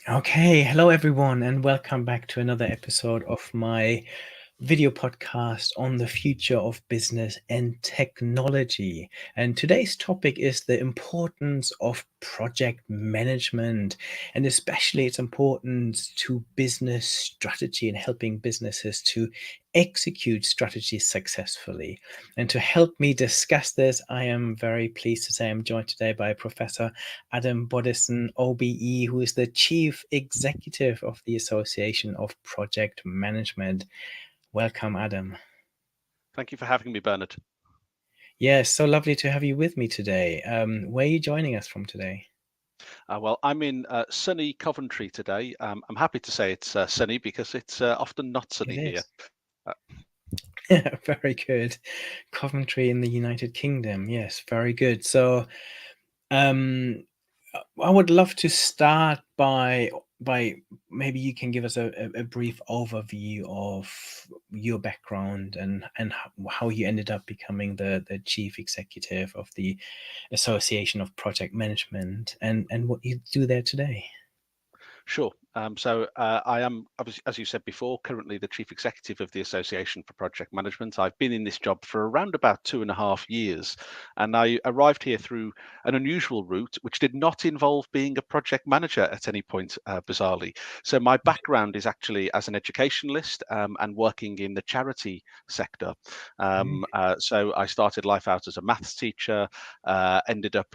Okay, hello everyone, and welcome back to another episode of my video podcast on the future of business and technology. And today's topic is the importance of project management, and especially its importance to business strategy and helping businesses to execute strategies successfully. And to help me discuss this, I am very pleased to say I'm joined today by Professor Adam Boddison, OBE, who is the Chief Executive of the Association of Project Management. Welcome, Adam. Thank you for having me, Bernard. Yes, so lovely to have you with me today. Where are you joining us from today? Well, I'm in sunny Coventry today. I'm happy to say it's sunny because it's often not It sunny here. is. Uh, Very good. Coventry in the United Kingdom. Yes, very good. So, um, I would love to start by maybe you can give us a brief overview of your background and how you ended up becoming the chief executive of the Association of Project Management and what you do there today. Sure. I am, as you said before, currently the chief executive of the Association for Project Management. I've been in this job for around about 2.5 years, and I arrived here through an unusual route, which did not involve being a project manager at any point, bizarrely. So my background is actually as an educationalist and working in the charity sector. Mm. So I started life out as a maths teacher, ended up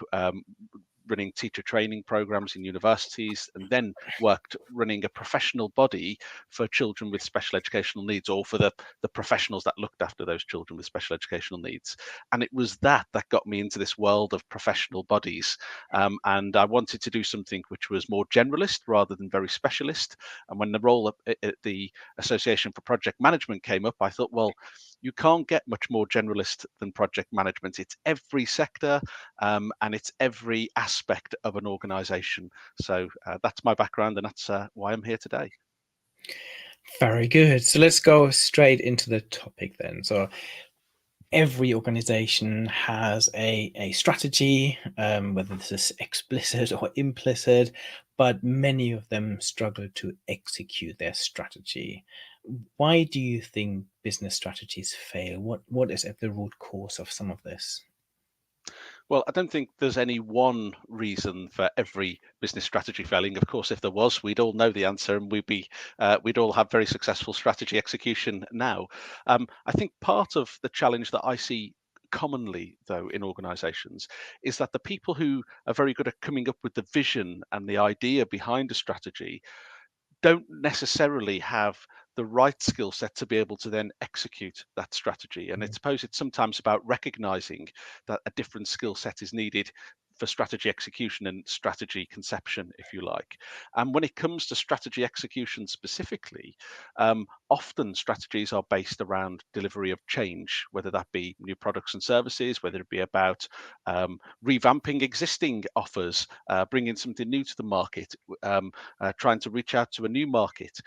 running teacher training programs in universities, and then worked running a professional body for children with special educational needs, or for the professionals that looked after those children with special educational needs. And it was that got me into this world of professional bodies. And I wanted to do something which was more generalist rather than very specialist. And when the role at the Association for Project Management came up, I thought, well, you can't get much more generalist than project management. It's every sector, and it's every aspect of an organization. So that's my background, and that's why I'm here today. Very good. So let's go straight into the topic then. So every organization has a strategy, whether this is explicit or implicit, but many of them struggle to execute their strategy. Why do you think business strategies fail? What is at the root cause of some of this? Well, I don't think there's any one reason for every business strategy failing. Of course, if there was, we'd all know the answer, and we'd all have very successful strategy execution now. I think part of the challenge that I see commonly, though, in organizations is that the people who are very good at coming up with the vision and the idea behind a strategy don't necessarily have the right skill set to be able to then execute that strategy. And I suppose it's sometimes about recognizing that a different skill set is needed for strategy execution and strategy conception, if you like. And when it comes to strategy execution specifically, often strategies are based around delivery of change, whether that be new products and services, whether it be about revamping existing offers, bringing something new to the market, trying to reach out to a new market.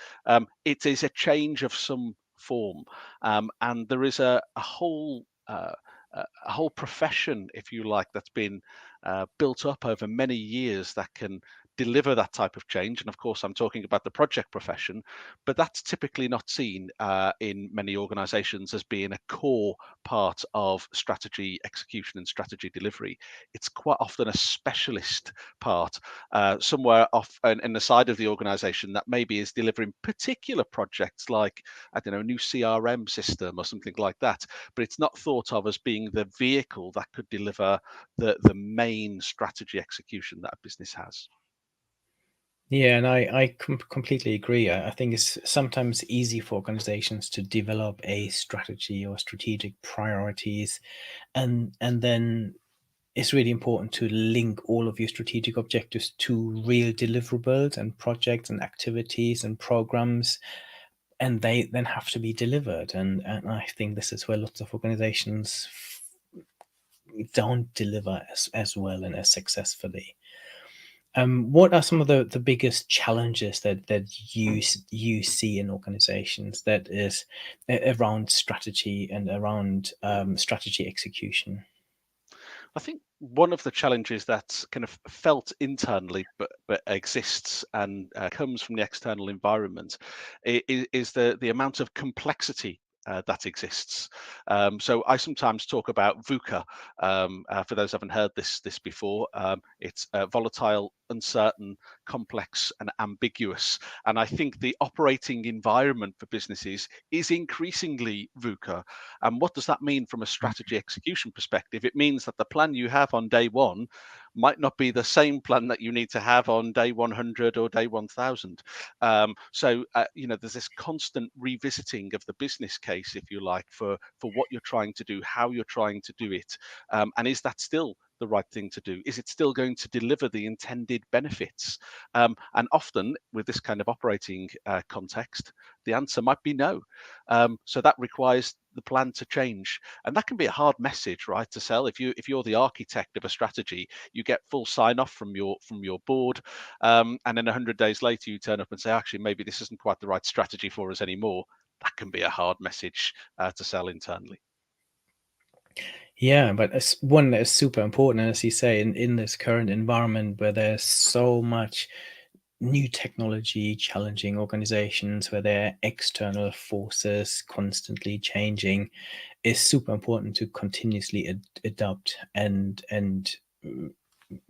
It is a change of some form, and there is a whole profession, if you like, that's been built up over many years that can deliver that type of change. And of course, I'm talking about the project profession, but that's typically not seen in many organizations as being a core part of strategy execution and strategy delivery. It's quite often a specialist part, somewhere off in the side of the organization that maybe is delivering particular projects like, I don't know, a new CRM system or something like that. But it's not thought of as being the vehicle that could deliver the main strategy execution that a business has. Yeah, and I completely agree. I think it's sometimes easy for organizations to develop a strategy or strategic priorities, and then it's really important to link all of your strategic objectives to real deliverables and projects and activities and programs, and they then have to be delivered. And I think this is where lots of organizations don't deliver as well and as successfully. What are some of the biggest challenges that you see in organizations that is around strategy and around strategy execution? I think one of the challenges that's kind of felt internally, but exists and comes from the external environment, is the amount of complexity that exists. So I sometimes talk about VUCA. For those who haven't heard this before, it's volatile, uncertain, complex, and ambiguous. And I think the operating environment for businesses is increasingly VUCA. And what does that mean from a strategy execution perspective? It means that the plan you have on day one might not be the same plan that you need to have on day 100 or day 1000. There's this constant revisiting of the business case, if you like, for what you're trying to do, how you're trying to do it, and is that still the right thing to do? Is it still going to deliver the intended benefits? And often, with this kind of operating context, the answer might be no. So that requires the plan to change, and that can be a hard message, right, to sell. If you're the architect of a strategy, you get full sign off from your board, and then 100 days later, you turn up and say, actually, maybe this isn't quite the right strategy for us anymore. That can be a hard message to sell internally. Yeah, but it's one that is super important, and as you say, in this current environment where there's so much new technology challenging organizations, where there are external forces constantly changing, is super important to continuously adopt and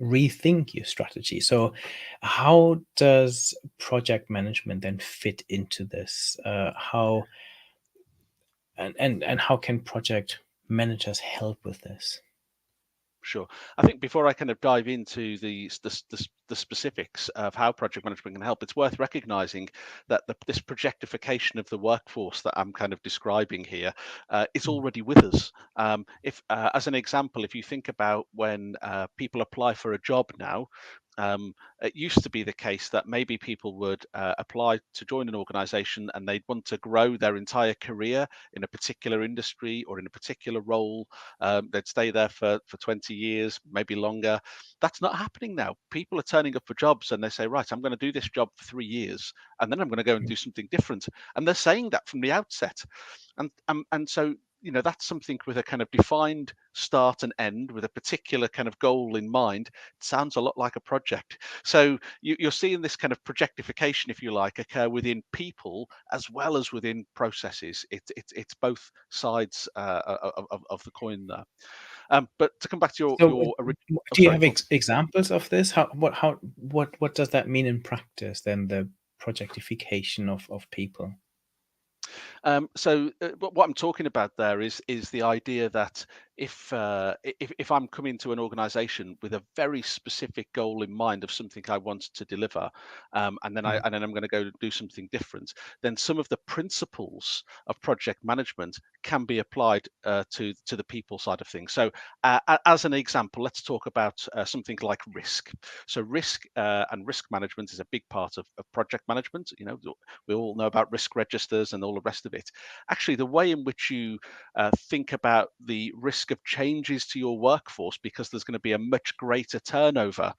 rethink your strategy. So how does project management then fit into this? How and how can project managers help with this? Sure. I think before I kind of dive into the specifics of how project management can help, it's worth recognizing that this projectification of the workforce that I'm kind of describing here is Mm, already with us. If, as an example, if you think about when people apply for a job now, it used to be the case that maybe people would apply to join an organization and they'd want to grow their entire career in a particular industry or in a particular role. They'd stay there for 20 years, maybe longer. That's not happening now. People are turning up for jobs and they say, right, I'm going to do this job for 3 years and then I'm going to go and mm, do something different. And they're saying that from the outset. And so, that's something with a kind of defined start and end with a particular kind of goal in mind. It sounds a lot like a project. So you're seeing this kind of projectification, if you like, occur within people as well as within processes. It's both sides of the coin there. But to come back to your So, your oh, do you sorry, have go on. examples of this? What does that mean in practice, then, the projectification of people? What I'm talking about there is the idea that if I'm coming to an organisation with a very specific goal in mind of something I want to deliver, Mm, and then I'm going to go do something different, then some of the principles of project management can be applied to the people side of things. So, as an example, let's talk about something like risk. So, risk and risk management is a big part of project management. We all know about risk registers and all the rest of it. Actually, the way in which you think about the risk of changes to your workforce, because there's going to be a much greater turnover,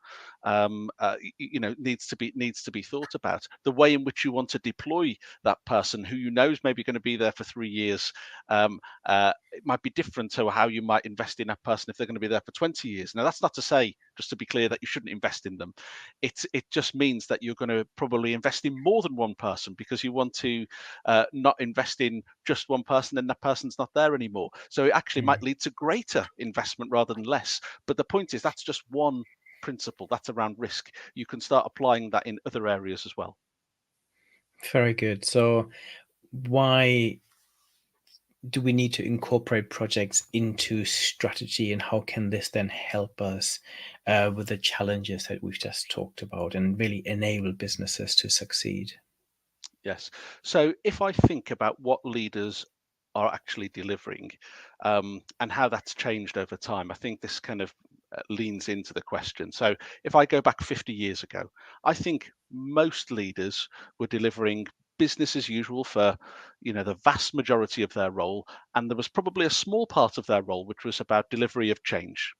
needs to be thought about. The way in which you want to deploy that person, who you know is maybe going to be there for 3 years, it might be different to how you might invest in that person if they're going to be there for 20 years. Now, that's not to say, just to be clear, that you shouldn't invest in them. It just means that you're going to probably invest in more than one person because you want to not invest in just one person and that person's not there anymore. So it actually mm. might lead to greater investment rather than less. But the point is, that's just one principle. That's around risk. You can start applying that in other areas as well. Very good. So why do we need to incorporate projects into strategy, and how can this then help us with the challenges that we've just talked about and really enable businesses to succeed? Yes. So if I think about what leaders are actually delivering, and how that's changed over time, I think this kind of leans into the question. So if I go back 50 years ago, I think most leaders were delivering business as usual for the vast majority of their role, and there was probably a small part of their role which was about delivery of change.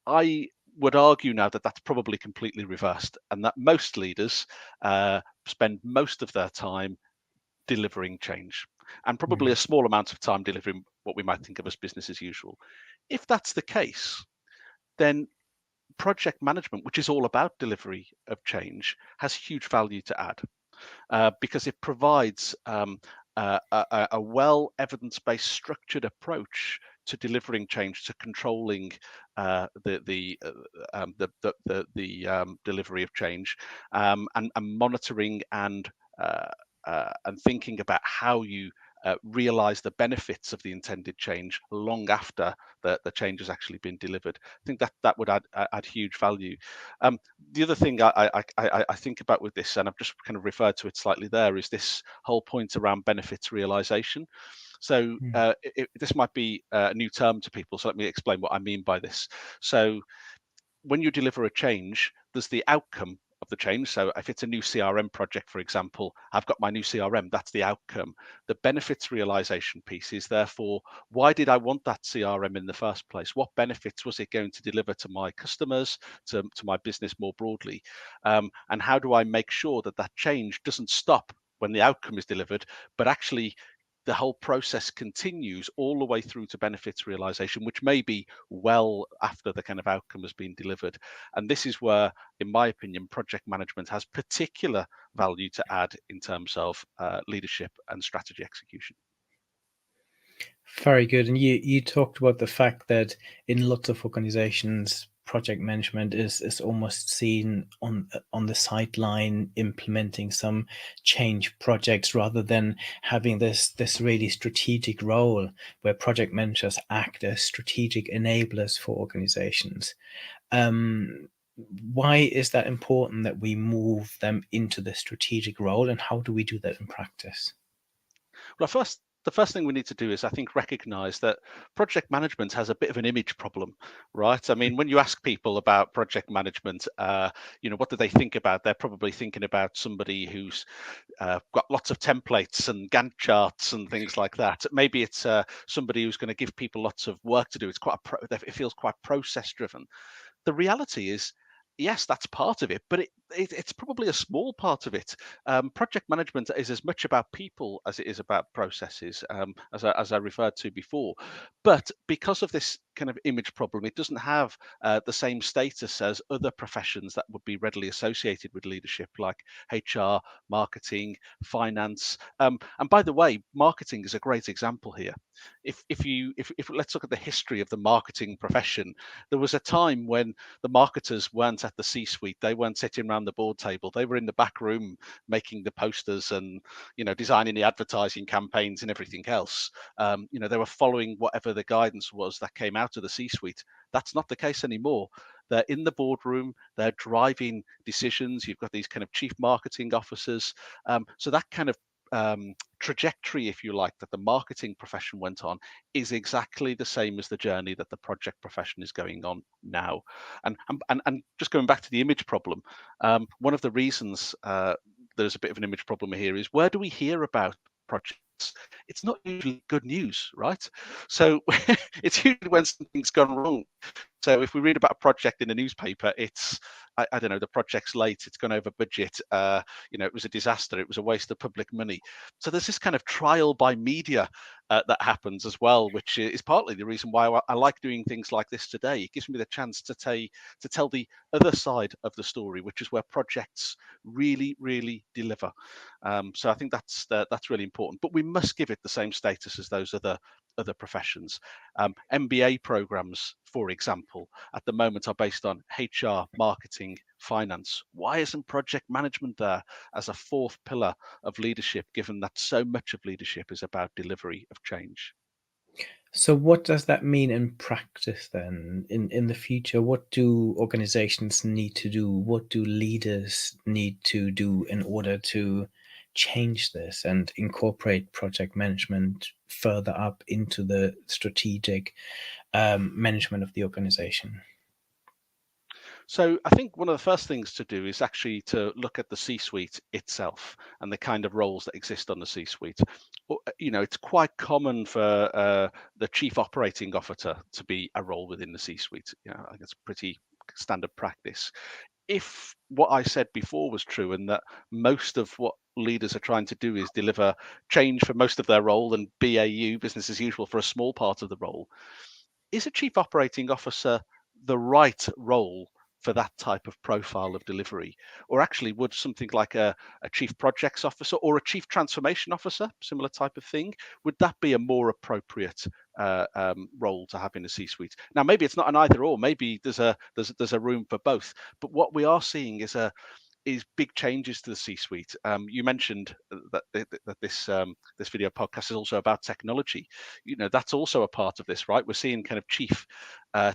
I would argue now that that's probably completely reversed, and that most leaders spend most of their time delivering change, and probably Mm, a small amount of time delivering what we might think of as business as usual. If that's the case, then project management, which is all about delivery of change, has huge value to add. Because it provides a well evidence-based structured approach to delivering change, to controlling the delivery of change, and monitoring and thinking about how you realize the benefits of the intended change long after the change has actually been delivered. I think that would add huge value. The other thing I think about with this, and I've just kind of referred to it slightly there, is this whole point around benefits realization. So this might be a new term to people, so let me explain what I mean by this. So when you deliver a change, there's the outcome of the change. So if it's a new CRM project, for example, I've got my new CRM, that's the outcome. The benefits realization piece is therefore, why did I want that CRM in the first place? What benefits was it going to deliver to my customers, to my business more broadly? And how do I make sure that that change doesn't stop when the outcome is delivered, but actually the whole process continues all the way through to benefits realization, which may be well after the kind of outcome has been delivered. And this is where, in my opinion, project management has particular value to add in terms of leadership and strategy execution. Very good. And you talked about the fact that in lots of organizations, project management is almost seen on the sideline, implementing some change projects rather than having this really strategic role where project managers act as strategic enablers for organizations. Why is that important that we move them into the strategic role, and how do we do that in practice? Well, the first thing we need to do is, I think, recognize that project management has a bit of an image problem, right? I mean, when you ask people about project management, what do they think about? They're probably thinking about somebody who's got lots of templates and Gantt charts and things like that. Maybe it's somebody who's going to give people lots of work to do. It feels quite process driven. The reality is, yes, that's part of it, but it's probably a small part of it. Project management is as much about people as it is about processes, as I referred to before. But because of this kind of image problem, it doesn't have the same status as other professions that would be readily associated with leadership, like HR, marketing, finance. And by the way, marketing is a great example here. If let's look at the history of the marketing profession, there was a time when the marketers weren't at the C-suite. They weren't sitting around the board table. They were in the back room making the posters and designing the advertising campaigns and everything else. They were following whatever the guidance was that came out of the C-suite. That's not the case anymore. They're in the boardroom. They're driving decisions. You've got these kind of chief marketing officers. So that kind of trajectory, if you like, that the marketing profession went on is exactly the same as the journey that the project profession is going on now. And just going back to the image problem, one of the reasons there's a bit of an image problem here is, where do we hear about projects? It's not usually good news, right? So it's usually when something's gone wrong. So if we read about a project in a newspaper, it's, I don't know, the project's late, it's gone over budget, it was a disaster, it was a waste of public money. So there's this kind of trial by media that happens as well, which is partly the reason why I like doing things like this today. It gives me the chance to tell the other side of the story, which is where projects really, really deliver. So I think that's really important. But we must give it the same status as those other professions. MBA programs, for example, at the moment are based on HR, marketing, finance. Why isn't project management there as a fourth pillar of leadership, given that so much of leadership is about delivery of change? So what does that mean in practice then? In the future, what do organizations need to do? What do leaders need to do in order to change this and incorporate project management further up into the strategic management of the organization? So I think one of the first things to do is actually to look at the C-suite itself and the kind of roles that exist on the C-suite. It's quite common for the chief operating officer to be a role within the C-suite. I think it's pretty standard practice. If what I said before was true, and that most of what leaders are trying to do is deliver change for most of their role and BAU, business as usual, for a small part of the role, is a chief operating officer the right role for that type of profile of delivery? Or actually, would something like a chief projects officer or a chief transformation officer, similar type of thing, would that be a more appropriate role to have in the C-suite? Now, maybe it's not an either or. Maybe there's a room for both. But what we are seeing is big changes to the C-suite. You mentioned that this video podcast is also about technology. That's also a part of this, right? We're seeing kind of chief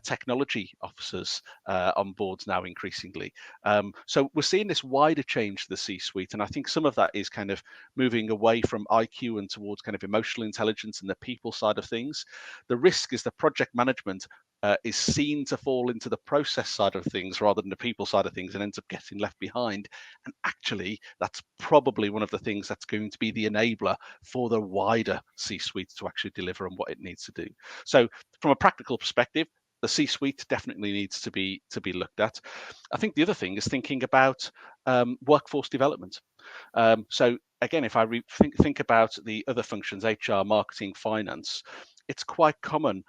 technology officers on boards now increasingly. So we're seeing this wider change to the C-suite, and I think some of that is kind of moving away from IQ and towards kind of emotional intelligence and the people side of things. The risk is that project management is seen to fall into the process side of things rather than the people side of things and ends up getting left behind. And actually, that's probably one of the things that's going to be the enabler for the wider C-suite to actually deliver on what it needs to do. So from a practical perspective, the C-suite definitely needs to be looked at. I think the other thing is thinking about workforce development. So again, if I think about the other functions, HR, marketing, finance, it's quite common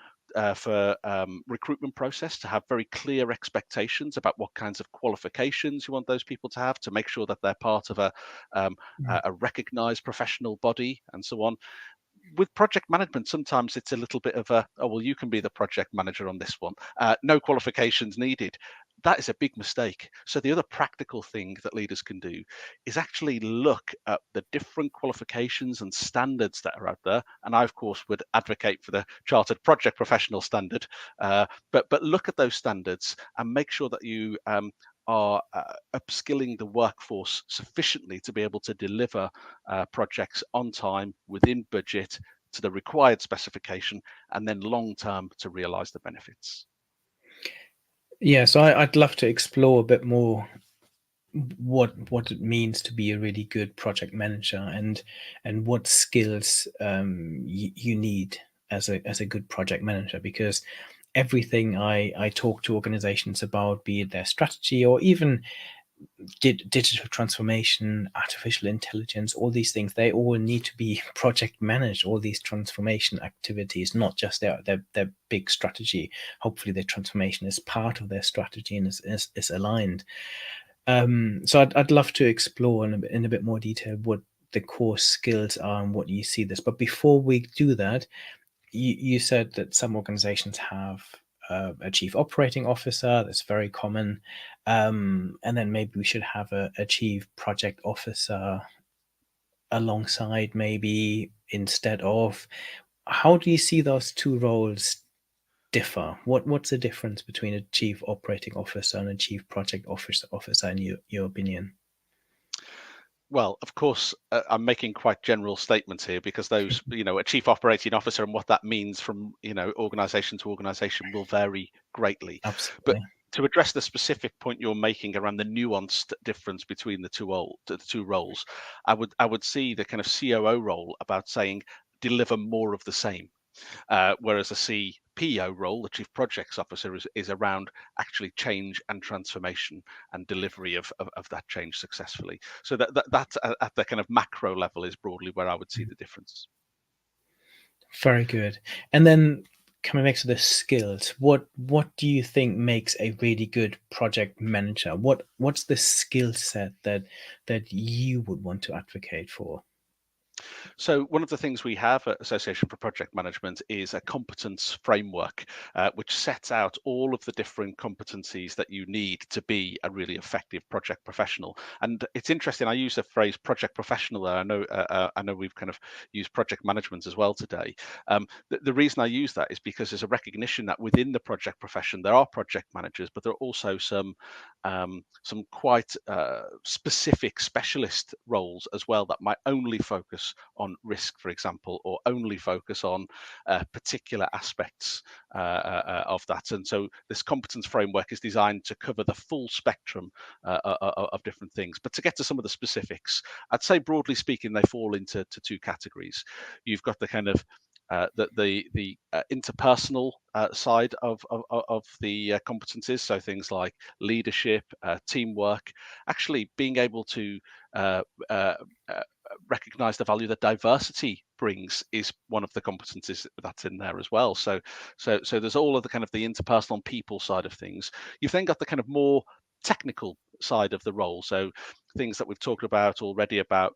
for recruitment process to have very clear expectations about what kinds of qualifications you want those people to have to make sure that they're part of a recognized professional body and so on. With project management, sometimes it's a little bit of oh, well, you can be the project manager on this one. No qualifications needed. That is a big mistake. So the other practical thing that leaders can do is actually look at the different qualifications and standards that are out there. And I, of course, would advocate for the Chartered Project Professional Standard. But look at those standards and make sure that you are upskilling the workforce sufficiently to be able to deliver projects on time, within budget, to the required specification, and then long term to realize the benefits. Yeah, so I'd love to explore a bit more what it means to be a really good project manager, and what skills you need as a good project manager, because everything I talk to organizations about, be it their strategy or even digital transformation, artificial intelligence, all these things, they all need to be project managed, all these transformation activities, not just their big strategy. Hopefully their transformation is part of their strategy and is aligned. So I'd love to explore in a bit more detail what the core skills are and what you see this. But before we do that, you said that some organizations have a chief operating officer. That's very common. And then maybe we should have a chief project officer alongside, maybe instead of. How do you see those two roles differ? What's the difference between a chief operating officer and a chief project officer in your opinion? Well, of course, I'm making quite general statements here because those, a chief operating officer and what that means from, organization to organization will vary greatly. But Absolutely. to address the specific point you're making around the nuanced difference between the two roles, I would see the kind of COO role about saying deliver more of the same. Whereas a CPO role, the Chief Projects Officer, is around actually change and transformation and delivery of that change successfully. So that at the kind of macro level is broadly where I would see the difference. Very good. And then coming back to the skills, what do you think makes a really good project manager? What's the skill set that you would want to advocate for? So one of the things we have at Association for Project Management is a competence framework, which sets out all of the different competencies that you need to be a really effective project professional. And it's interesting, I use the phrase project professional there. I know we've kind of used project management as well today. The reason I use that is because there's a recognition that within the project profession, there are project managers, but there are also some quite specific specialist roles as well that might only focus on risk, for example, or only focus on particular aspects of that. And so this competence framework is designed to cover the full spectrum of different things. But to get to some of the specifics, I'd say broadly speaking, they fall into two categories. You've got the kind of the interpersonal side of the competencies, so things like leadership, teamwork, actually being able to uh, uh, uh, recognize the value that diversity brings is one of the competencies that's in there as well. So there's all of the kind of the interpersonal and people side of things. You've then got the kind of more technical side of the role, so things that we've talked about already about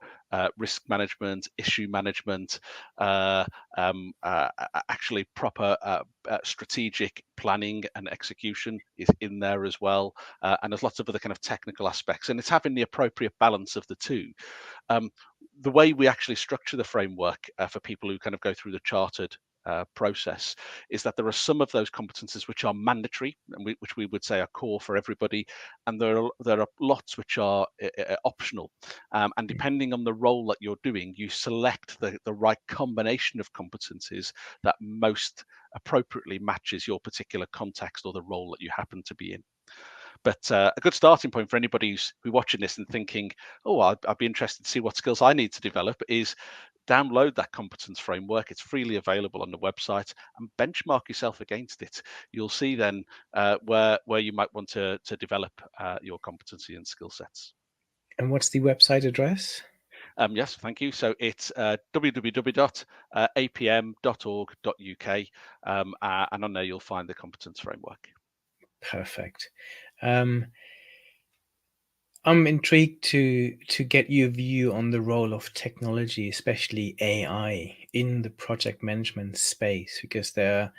risk management, issue management, uh, actually proper strategic planning and execution is in there as well, and there's lots of other kind of technical aspects, and it's having the appropriate balance of the two. um, the way we actually structure the framework for people who kind of go through the chartered process is that there are some of those competences which are mandatory and which we would say are core for everybody, and there are lots which are optional. And depending on the role that you're doing, you select the right combination of competencies that most appropriately matches your particular context or the role that you happen to be in. But a good starting point for anybody who's watching this and thinking, oh, I'd be interested to see what skills I need to develop, is download that competence framework. It's freely available on the website, and benchmark yourself against it. You'll see then where you might want to develop your competency and skill sets. And what's the website address? Yes, thank you. So it's www.apm.org.uk, and on there you'll find the competence framework. Perfect. I'm intrigued to get your view on the role of technology, especially AI, in the project management space, because there are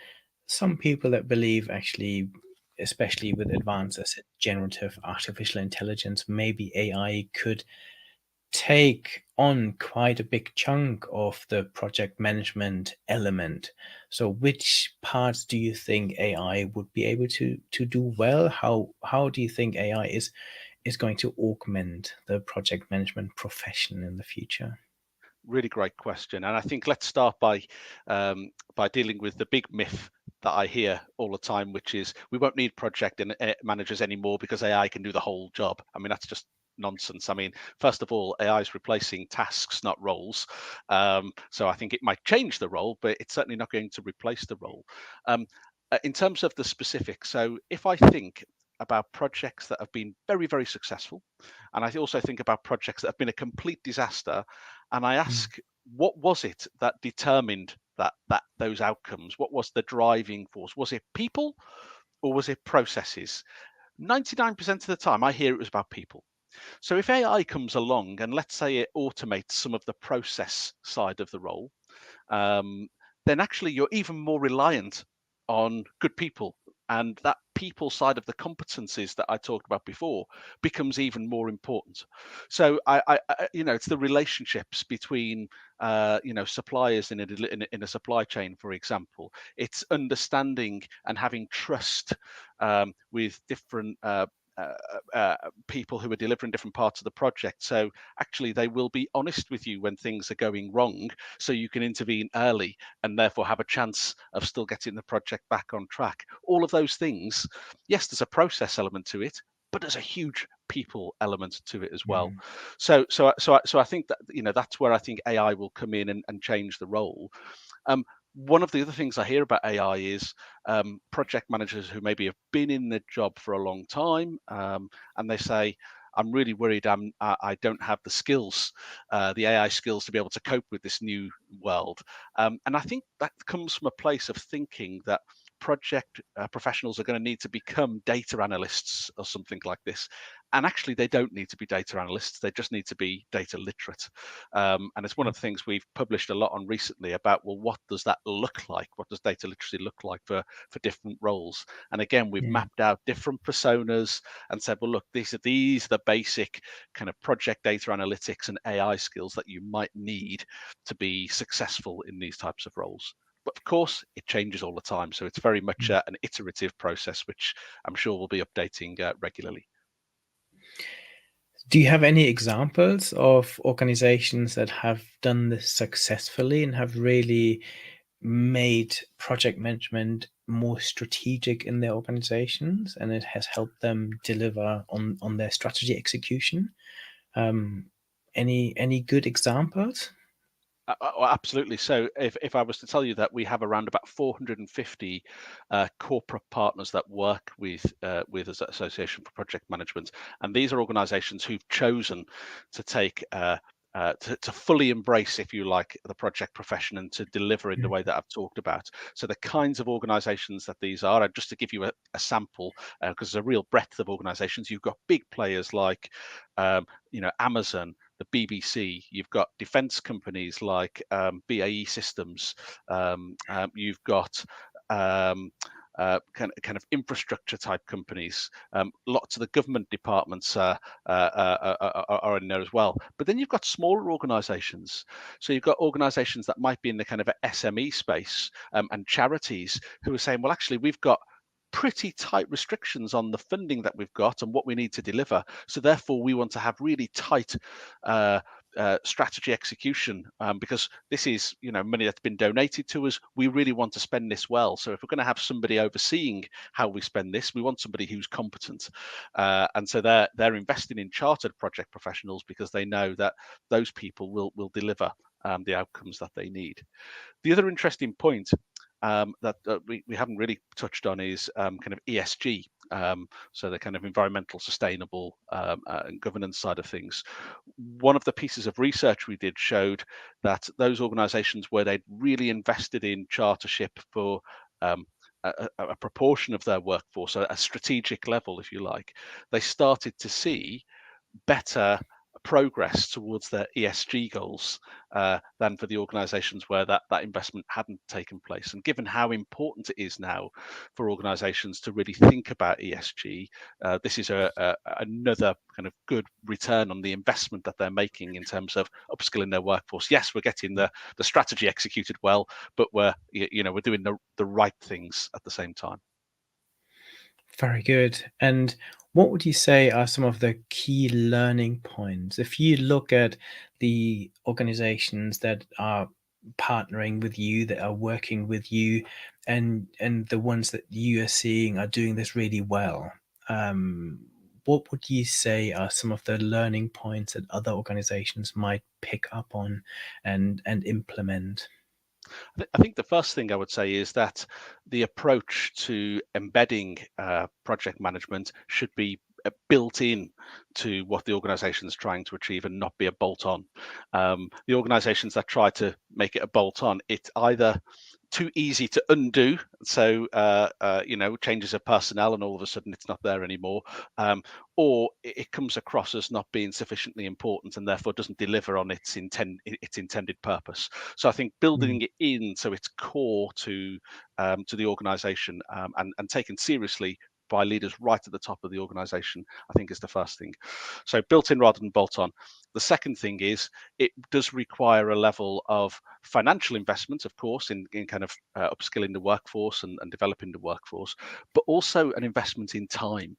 some people that believe actually, especially with advances in generative artificial intelligence, maybe AI could take on quite a big chunk of the project management element. So which parts do you think AI would be able to do well? How do you think AI is going to augment the project management profession in the future? Really great question, and I think let's start by dealing with the big myth that I hear all the time, which is we won't need project managers anymore because AI can do the whole job. I mean, that's just nonsense. I mean, first of all, AI is replacing tasks, not roles. So I think it might change the role, but it's certainly not going to replace the role. In terms of the specifics, so if I think about projects that have been very, very successful, and I also think about projects that have been a complete disaster, and I Mm. ask, what was it that determined that those outcomes? What was the driving force? Was it people or was it processes? 99% of the time, I hear it was about people. So if AI comes along and let's say it automates some of the process side of the role, um, then actually you're even more reliant on good people. And that people side of the competencies that I talked about before becomes even more important. So it's the relationships between, suppliers in a supply chain, for example. It's understanding and having trust with different uh, people who are delivering different parts of the project. So actually, they will be honest with you when things are going wrong, so you can intervene early and therefore have a chance of still getting the project back on track. All of those things, yes, there's a process element to it, but there's a huge people element to it as well. Mm. So I think that that's where I think AI will come in and change the role. Um, One of the other things I hear about AI is project managers who maybe have been in the job for a long time, and they say, I'm really worried I don't have the skills, the AI skills to be able to cope with this new world. And I think that comes from a place of thinking that project professionals are going to need to become data analysts or something like this. And actually, they don't need to be data analysts. They just need to be data literate. And it's one of the things we've published a lot on recently about, well, what does that look like? What does data literacy look like for different roles? And again, we've Yeah. mapped out different personas and said, well, look, these are the basic kind of project data analytics and AI skills that you might need to be successful in these types of roles. But of course, it changes all the time. So it's very much Mm. an iterative process, which I'm sure we'll be updating regularly. Do you have any examples of organizations that have done this successfully and have really made project management more strategic in their organizations, and it has helped them deliver on their strategy execution? Um, any good examples? Absolutely. So if I was to tell you that we have around about 450 corporate partners that work with us at Association for Project Management, and these are organisations who've chosen to take to fully embrace, if you like, the project profession and to deliver in the Mm. way that I've talked about. So the kinds of organisations that these are, and just to give you a sample, because there's a real breadth of organisations. You've got big players like, Amazon, the BBC. You've got defence companies like BAE Systems. You've got kind of infrastructure type companies. Lots of the government departments are in there as well. But then you've got smaller organisations. So you've got organisations that might be in the kind of SME space, and charities who are saying, well, actually, we've got pretty tight restrictions on the funding that we've got and what we need to deliver. So therefore, we want to have really tight strategy execution, because this is money that's been donated to us. We really want to spend this well. So if we're going to have somebody overseeing how we spend this, we want somebody who's competent, and so they're investing in chartered project professionals because they know that those people will deliver the outcomes that they need. The other interesting point that we haven't really touched on is kind of ESG, so the kind of environmental, sustainable, and governance side of things. One of the pieces of research we did showed that those organisations where they'd really invested in chartership for a proportion of their workforce, a strategic level, if you like, they started to see better progress towards their ESG goals than for the organisations where that investment hadn't taken place. And given how important it is now for organisations to really think about ESG, this is another kind of good return on the investment that they're making in terms of upskilling their workforce. Yes, we're getting the strategy executed well, but we're doing the right things at the same time. Very good. And what would you say are some of the key learning points? If you look at the organizations that are partnering with you, that are working with you, and the ones that you are seeing are doing this really well, what would you say are some of the learning points that other organizations might pick up on and implement? I think the first thing I would say is that the approach to embedding project management should be built in to what the organization is trying to achieve and not be a bolt on. The organizations that try to make it a bolt on, it's either too easy to undo, so changes of personnel and all of a sudden it's not there anymore, or it comes across as not being sufficiently important and therefore doesn't deliver on its intended purpose. So I think Mm. building it in so it's core to the organization, and taken seriously by leaders right at the top of the organization, I think is the first thing. So built in rather than bolt on. The second thing is it does require a level of financial investment, of course, in kind of upskilling the workforce and developing the workforce, but also an investment in time.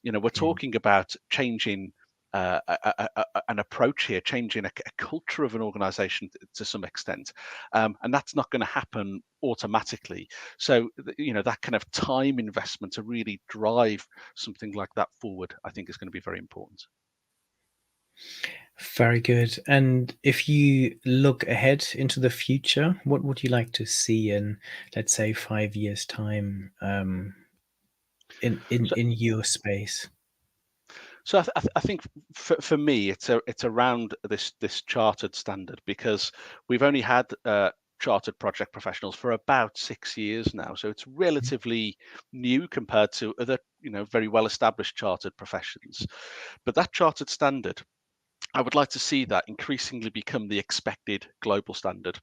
We're Mm. talking about changing an approach here, changing a culture of an organization to some extent, and that's not going to happen automatically. So that kind of time investment to really drive something like that forward, I think, is going to be very important. Very good. And if you look ahead into the future, what would you like to see in, let's say, 5 years' time, So, in your space? I think for me, it's around this chartered standard, because we've only had chartered project professionals for about 6 years now, so it's relatively new compared to other very well established chartered professions. But that chartered standard, I would like to see that increasingly become the expected global standard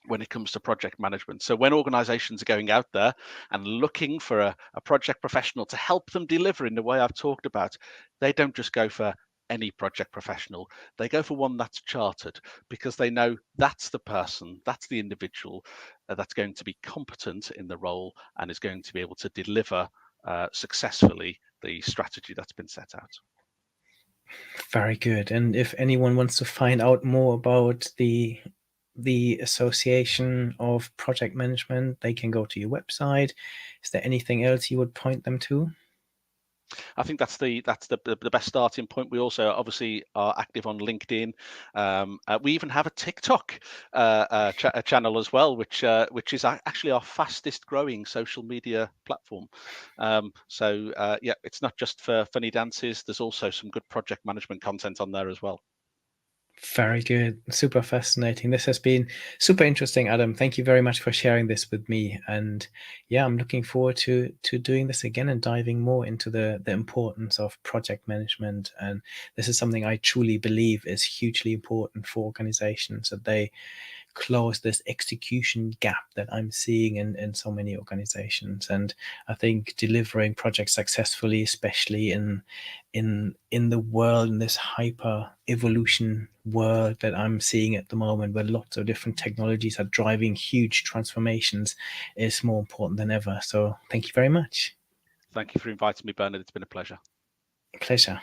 when it comes to project management. So when organizations are going out there and looking for a project professional to help them deliver in the way I've talked about, they don't just go for any project professional. They go for one that's chartered, because they know that's the person, that's the individual that's going to be competent in the role and is going to be able to deliver successfully the strategy that's been set out. Very good. And if anyone wants to find out more about the Association of Project Management, they can go to your website. Is there anything else you would point them to? I think that's the best starting point. We also obviously are active on LinkedIn. We even have a TikTok channel as well, which is actually our fastest growing social media platform. Yeah, it's not just for funny dances. There's also some good project management content on there as well. Very good. Super fascinating. This has been super interesting, Adam. Thank you very much for sharing this with me. And yeah, I'm looking forward to doing this again and diving more into the importance of project management. And this is something I truly believe is hugely important for organizations, that they close this execution gap that I'm seeing in so many organizations. And I think delivering projects successfully, especially in the world, in this hyper evolution world that I'm seeing at the moment, where lots of different technologies are driving huge transformations, is more important than ever. So thank you very much. Thank you for inviting me, Bernard. It's been a pleasure. Pleasure.